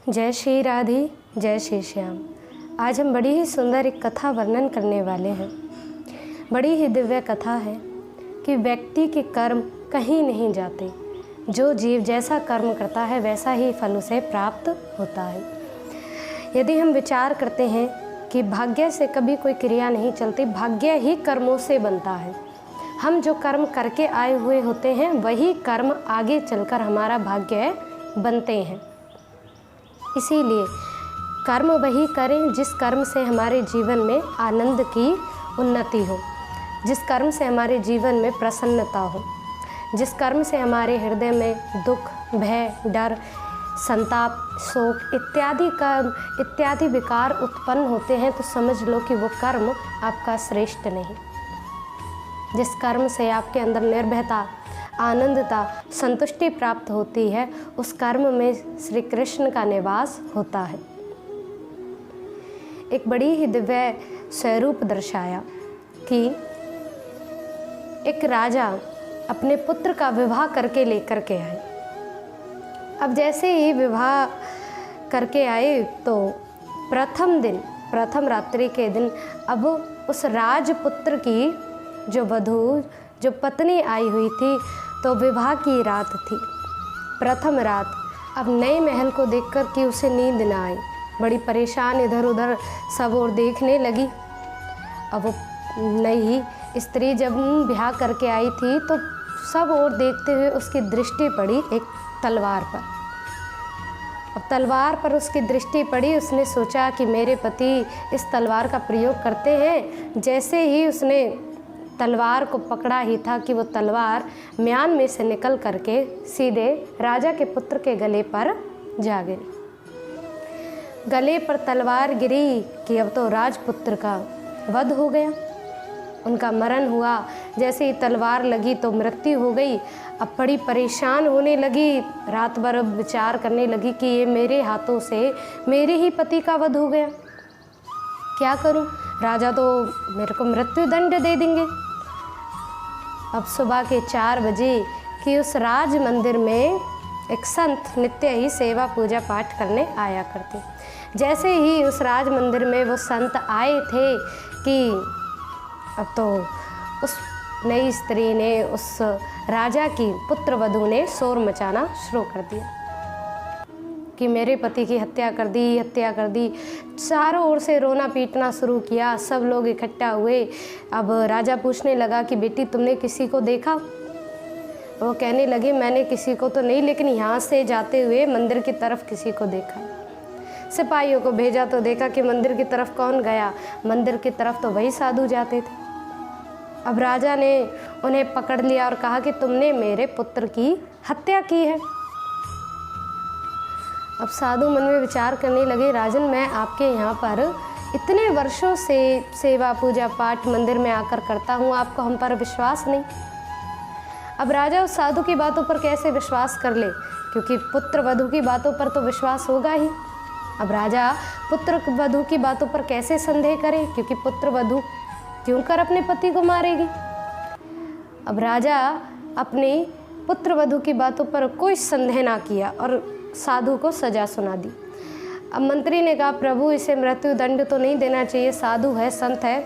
जय श्री राधे, जय श्री श्याम। आज हम बड़ी ही सुंदर एक कथा वर्णन करने वाले हैं। बड़ी ही दिव्य कथा है कि व्यक्ति के कर्म कहीं नहीं जाते। जो जीव जैसा कर्म करता है वैसा ही फल उसे प्राप्त होता है। यदि हम विचार करते हैं कि भाग्य से कभी कोई क्रिया नहीं चलती, भाग्य ही कर्मों से बनता है। हम जो कर्म करके आए हुए होते हैं वही कर्म आगे चलकर हमारा भाग्य बनते हैं। इसीलिए कर्म वही करें जिस कर्म से हमारे जीवन में आनंद की उन्नति हो, जिस कर्म से हमारे जीवन में प्रसन्नता हो, जिस कर्म से हमारे हृदय में दुख, भय, डर, संताप, शोक इत्यादि विकार उत्पन्न होते हैं, तो समझ लो कि वो कर्म आपका श्रेष्ठ नहीं। जिस कर्म से आपके अंदर निर्भयता, आनंदता, संतुष्टि प्राप्त होती है, उस कर्म में श्री कृष्ण का निवास होता है। एक बड़ी ही दिव्य स्वरूप दर्शाया कि एक राजा अपने पुत्र का विवाह करके लेकर के आए। अब जैसे ही विवाह करके आए तो प्रथम रात्रि के दिन अब उस राजपुत्र की जो वधू, जो पत्नी आई हुई थी, तो विवाह की रात थी, प्रथम रात। अब नए महल को देखकर कि उसे नींद न आई, बड़ी परेशान इधर उधर सब और देखने लगी। अब वो नई स्त्री जब ब्याह करके आई थी तो सब और देखते हुए उसकी दृष्टि पड़ी एक तलवार पर। अब तलवार पर उसकी दृष्टि पड़ी, उसने सोचा कि मेरे पति इस तलवार का प्रयोग करते हैं। जैसे ही उसने तलवार को पकड़ा ही था कि वो तलवार म्यान में से निकल करके सीधे राजा के पुत्र के गले पर जा गिरी। गले पर तलवार गिरी कि अब तो राजपुत्र का वध हो गया, उनका मरण हुआ। जैसे ही तलवार लगी तो मृत्यु हो गई। अब बड़ी परेशान होने लगी, रात भर विचार करने लगी कि ये मेरे हाथों से मेरे ही पति का वध हो गया, क्या करूं? राजा तो मेरे को मृत्यु दंड दे देंगे। अब सुबह के 4 बजे कि उस राज मंदिर में एक संत नित्य ही सेवा पूजा पाठ करने आया करते। जैसे ही उस राज मंदिर में वो संत आए थे कि अब तो उस नई स्त्री ने, उस राजा की पुत्र वधू ने शोर मचाना शुरू कर दिया कि मेरे पति की हत्या कर दी। चारों ओर से रोना पीटना शुरू किया, सब लोग इकट्ठा हुए। अब राजा पूछने लगा कि बेटी तुमने किसी को देखा? वो कहने लगे मैंने किसी को तो नहीं, लेकिन यहाँ से जाते हुए मंदिर की तरफ किसी को देखा। सिपाहियों को भेजा तो देखा कि मंदिर की तरफ कौन गया, मंदिर की तरफ तो वही साधु जाते थे। अब राजा ने उन्हें पकड़ लिया और कहा कि तुमने मेरे पुत्र की हत्या की है। अब साधु मन में विचार करने लगे, राजन मैं आपके यहाँ पर इतने वर्षों से सेवा पूजा पाठ मंदिर में आकर करता हूँ, आपको हम पर विश्वास नहीं। अब राजा उस साधु की बातों पर कैसे विश्वास कर ले, क्योंकि पुत्र वधू की बातों पर तो विश्वास होगा ही। अब राजा पुत्र वधू की बातों पर कैसे संदेह करे, क्योंकि पुत्र वधू क्यों कर अपने पति को मारेगी। अब राजा अपनी पुत्र वधू की बातों पर कोई संदेह ना किया और साधु को सजा सुना दी। अब मंत्री ने कहा प्रभु इसे मृत्यु दंड तो नहीं देना चाहिए, साधु है, संत है,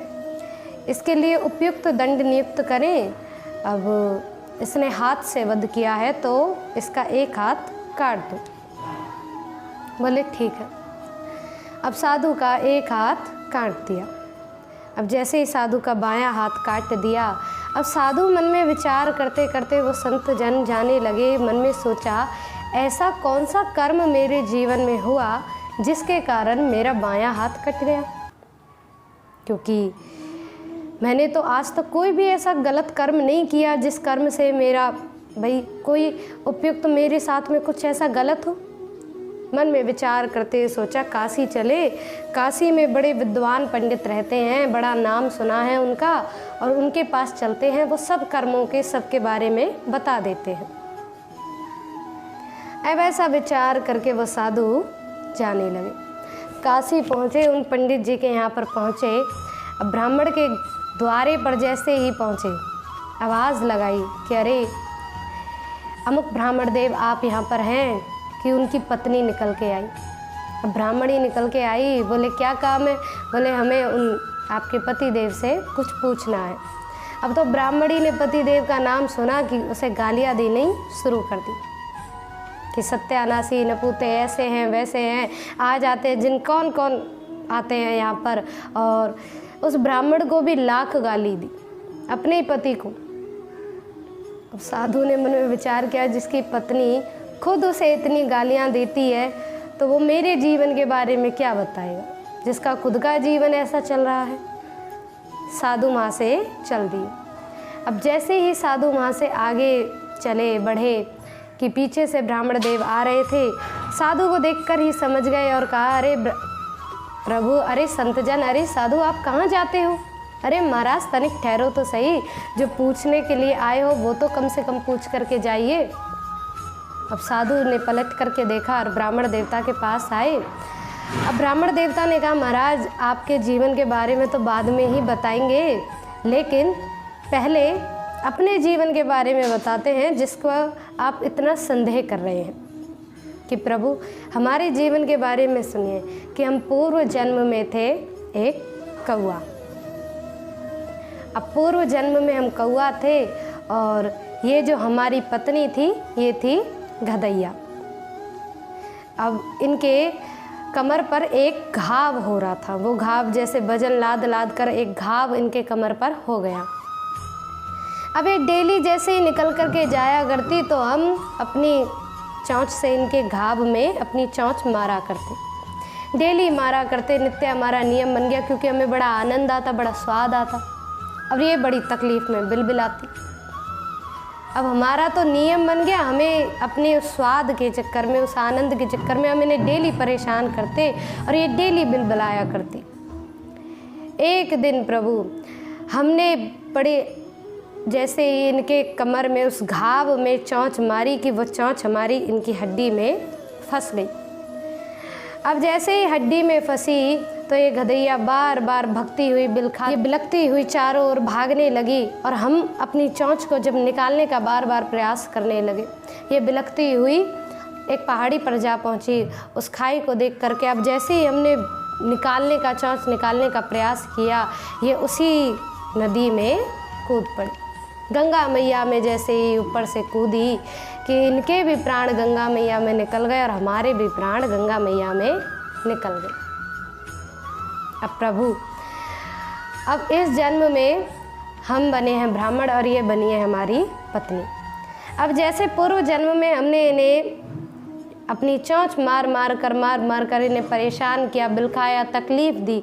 इसके लिए उपयुक्त दंड नियुक्त करें। अब इसने हाथ से वध किया है तो इसका एक हाथ काट दो। बोले ठीक है। अब साधु का एक हाथ काट दिया। अब जैसे ही साधु का बायां हाथ काट दिया, अब साधु मन में विचार करते करते वो संत जन जाने लगे। मन में सोचा ऐसा कौन सा कर्म मेरे जीवन में हुआ जिसके कारण मेरा बायां हाथ कट गया, क्योंकि मैंने तो आज तक कोई भी ऐसा गलत कर्म नहीं किया जिस कर्म से मेरा कोई उपयुक्त मेरे साथ में कुछ ऐसा गलत हो। मन में विचार करते सोचा काशी चले, काशी में बड़े विद्वान पंडित रहते हैं, बड़ा नाम सुना है उनका, और उनके पास चलते हैं, वो सब कर्मों के सबके बारे में बता देते हैं। अब ऐसा विचार करके वो साधु जाने लगे। काशी पहुँचे, उन पंडित जी के यहाँ पर पहुँचे। अब ब्राह्मण के द्वारे पर जैसे ही पहुँचे, आवाज़ लगाई कि अरे अमुक ब्राह्मण देव आप यहाँ पर हैं, कि उनकी पत्नी निकल के आई। अब ब्राह्मणी निकल के आई, बोले क्या काम है? बोले हमें उन आपके पति देव से कुछ पूछना है। अब तो ब्राह्मणी ने पति देव का नाम सुना कि उसे गालियाँ देनी शुरू कर दी कि सत्यानाशी नपूते ऐसे हैं वैसे हैं, आ जाते हैं जिन कौन कौन आते हैं यहाँ पर। और उस ब्राह्मण को भी लाख गाली दी, अपने ही पति को। अब साधु ने मन में विचार किया, जिसकी पत्नी खुद उसे इतनी गालियाँ देती है तो वो मेरे जीवन के बारे में क्या बताएगा, जिसका खुद का जीवन ऐसा चल रहा है। साधु वहाँ से चल दिए। अब जैसे ही साधु वहाँ से आगे चले बढ़े कि पीछे से ब्राह्मण देव आ रहे थे, साधु को देखकर ही समझ गए और कहा, अरे प्रभु, अरे संतजन, अरे साधु आप कहाँ जाते हो? अरे महाराज तनिक ठहरो तो सही, जो पूछने के लिए आए हो वो तो कम से कम पूछ करके जाइए। अब साधु ने पलट करके देखा और ब्राह्मण देवता के पास आए। अब ब्राह्मण देवता ने कहा, महाराज आपके जीवन के बारे में तो बाद में ही बताएंगे, लेकिन पहले अपने जीवन के बारे में बताते हैं जिसको आप इतना संदेह कर रहे हैं कि प्रभु हमारे जीवन के बारे में सुनिए कि हम पूर्व जन्म में थे एक कौआ। अब पूर्व जन्म में हम कौआ थे और ये जो हमारी पत्नी थी ये थी गधैया। अब इनके कमर पर एक घाव हो रहा था, वो घाव जैसे वजन लाद लाद कर एक घाव इनके कमर पर हो गया। अब ये डेली जैसे ही निकल कर के जाया करती तो हम अपनी चोंच से इनके घाव में अपनी चोंच मारा करते, डेली मारा करते, नित्य हमारा नियम बन गया, क्योंकि हमें बड़ा आनंद आता, बड़ा स्वाद आता। अब ये बड़ी तकलीफ़ में बिलबिलाती। अब हमारा तो नियम बन गया, हमें अपने उस स्वाद के चक्कर में, उस आनंद के चक्कर में हम इन्हें डेली परेशान करते और ये डेली बिलबिलाया करती। एक दिन प्रभु हमने बड़े जैसे ही इनके कमर में उस घाव में चोंच मारी कि वो चोंच हमारी इनकी हड्डी में फंस गई। अब जैसे ही हड्डी में फंसी तो ये गधैया बार बार भगती हुई बिलखती हुई चारों ओर भागने लगी और हम अपनी चोंच को जब निकालने का बार बार प्रयास करने लगे, ये बिलखती हुई एक पहाड़ी पर जा पहुंची। उस खाई को देख करके अब जैसे ही हमने चोंच निकालने का प्रयास किया, ये उसी नदी में कूद पड़ी। गंगा मैया में जैसे ही ऊपर से कूदी कि इनके भी प्राण गंगा मैया में निकल गए और हमारे भी प्राण गंगा मैया में निकल गए। अब प्रभु अब इस जन्म में हम बने हैं ब्राह्मण और ये बनी है हमारी पत्नी। अब जैसे पूर्व जन्म में हमने इन्हें अपनी चोंच मार मार कर इन्हें परेशान किया, बिलखाया, तकलीफ़ दी,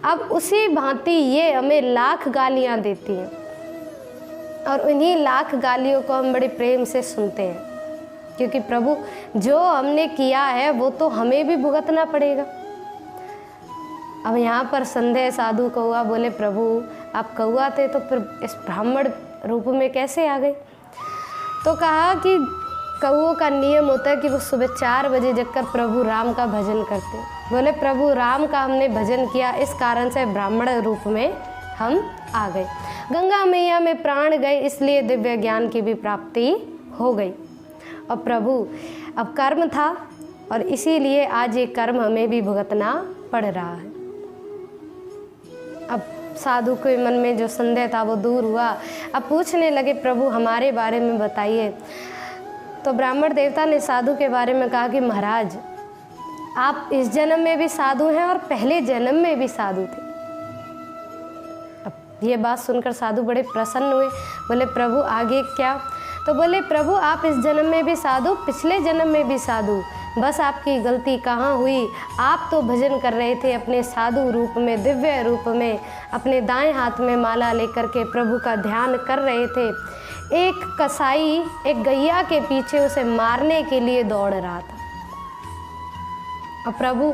अब उसी भांति ये हमें लाख गालियाँ देती हैं और उन्हीं लाख गालियों को हम बड़े प्रेम से सुनते हैं, क्योंकि प्रभु जो हमने किया है वो तो हमें भी भुगतना पड़ेगा। अब यहाँ पर संदेह साधु को हुआ, बोले प्रभु आप कौआ थे तो फिर इस ब्राह्मण रूप में कैसे आ गए? तो कहा कि कौओं का नियम होता है कि वो सुबह 4 बजे जगकर प्रभु राम का भजन करते। बोले प्रभु राम का हमने भजन किया, इस कारण से ब्राह्मण रूप में हम आ गए। गंगा मैया में प्राण गए, इसलिए दिव्य ज्ञान की भी प्राप्ति हो गई। और प्रभु अब कर्म था और इसीलिए आज ये कर्म हमें भी भुगतना पड़ रहा है। अब साधु के मन में जो संदेह था वो दूर हुआ। अब पूछने लगे प्रभु हमारे बारे में बताइए। तो ब्राह्मण देवता ने साधु के बारे में कहा कि महाराज आप इस जन्म में भी साधु हैं और पहले जन्म में भी साधु थे। अब ये बात सुनकर साधु बड़े प्रसन्न हुए। बोले प्रभु आगे क्या? तो बोले प्रभु आप इस जन्म में भी साधु, पिछले जन्म में भी साधु, बस आपकी गलती कहाँ हुई? आप तो भजन कर रहे थे अपने साधु रूप में, दिव्य रूप में, अपने दाएं हाथ में माला लेकर के प्रभु का ध्यान कर रहे थे। एक कसाई एक गैया के पीछे उसे मारने के लिए दौड़ रहा था। और प्रभु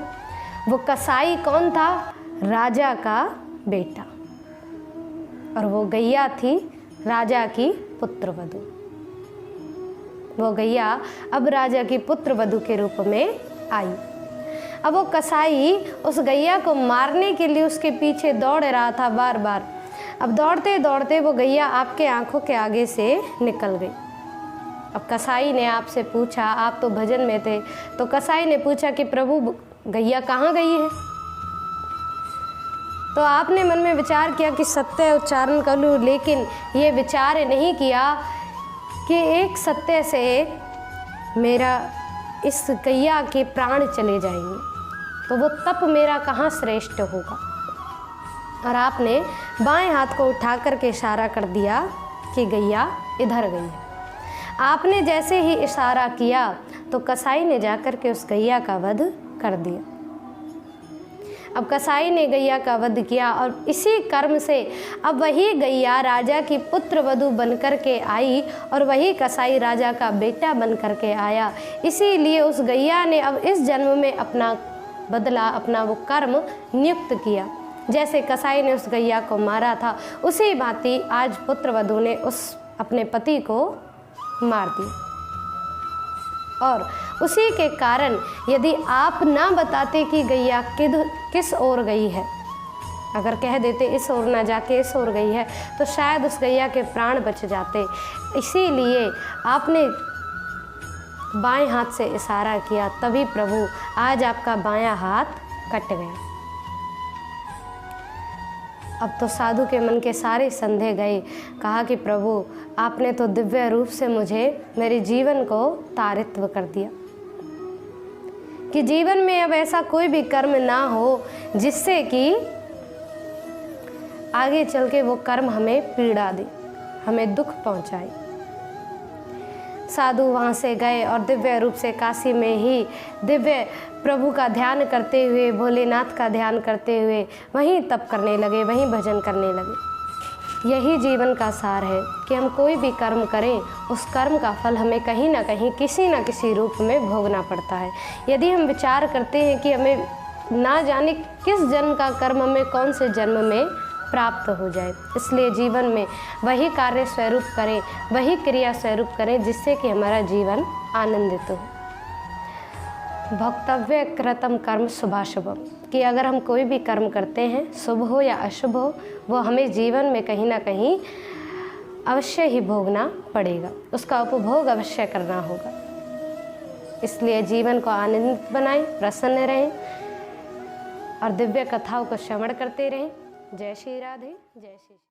वो कसाई कौन था? राजा का बेटा, और वो गैया थी राजा की पुत्रवधू। वो गैया अब राजा की पुत्रवधू के रूप में आई। अब वो कसाई उस गैया को मारने के लिए उसके पीछे दौड़ रहा था बार बार। अब दौड़ते दौड़ते वो गैया आपके आंखों के आगे से निकल गई। अब कसाई ने आपसे पूछा, आप तो भजन में थे, तो कसाई ने पूछा कि प्रभु गैया कहाँ गई है? तो आपने मन में विचार किया कि सत्य उच्चारण कर लूँ, लेकिन ये विचार नहीं किया कि एक सत्य से मेरा इस गैया के प्राण चले जाएंगे, तो वो तप मेरा कहाँ श्रेष्ठ होगा। और आपने बाएं हाथ को उठा करके इशारा कर दिया कि गैया इधर गई है। आपने जैसे ही इशारा किया तो कसाई ने जाकर के उस गैया का वध कर दिया। अब कसाई ने गैया का वध किया और इसी कर्म से अब वही गैया राजा की पुत्र वधू बनकर के आई और वही कसाई राजा का बेटा बनकर के आया। इसीलिए उस गैया ने अब इस जन्म में अपना बदला, अपना वो कर्म नियुक्त किया। जैसे कसाई ने उस गैया को मारा था, उसी भांति आज पुत्र वधू ने उस अपने पति को मार दिया। और उसी के कारण यदि आप ना बताते कि गैया किस ओर गई है, अगर कह देते इस ओर ना जाके इस ओर गई है, तो शायद उस गैया के प्राण बच जाते। इसीलिए आपने बाएं हाथ से इशारा किया, तभी प्रभु आज आपका बायां हाथ कट गया। अब तो साधु के मन के सारे संदेह गए। कहा कि प्रभु आपने तो दिव्य रूप से मुझे मेरे जीवन को तारित्व कर दिया कि जीवन में अब ऐसा कोई भी कर्म ना हो जिससे कि आगे चल के वो कर्म हमें पीड़ा दे, हमें दुख पहुंचाए। साधु वहाँ से गए और दिव्य रूप से काशी में ही दिव्य प्रभु का ध्यान करते हुए, भोलेनाथ का ध्यान करते हुए वहीं तप करने लगे, वहीं भजन करने लगे। यही जीवन का सार है कि हम कोई भी कर्म करें, उस कर्म का फल हमें कहीं ना कहीं किसी न किसी रूप में भोगना पड़ता है। यदि हम विचार करते हैं कि हमें ना जाने किस जन्म का कर्म हमें कौन से जन्म में प्राप्त हो जाए, इसलिए जीवन में वही कार्य स्वरूप करें, वही क्रिया स्वरूप करें जिससे कि हमारा जीवन आनंदित हो। भोक्तव्य कृतम कर्म शुभाशुभम, कि अगर हम कोई भी कर्म करते हैं, शुभ हो या अशुभ हो, वो हमें जीवन में कहीं ना कहीं अवश्य ही भोगना पड़ेगा, उसका उपभोग अवश्य करना होगा। इसलिए जीवन को आनंदित बनाएं, प्रसन्न रहें और दिव्य कथाओं को श्रवण करते रहें। जय श्री राधे, जय श्री।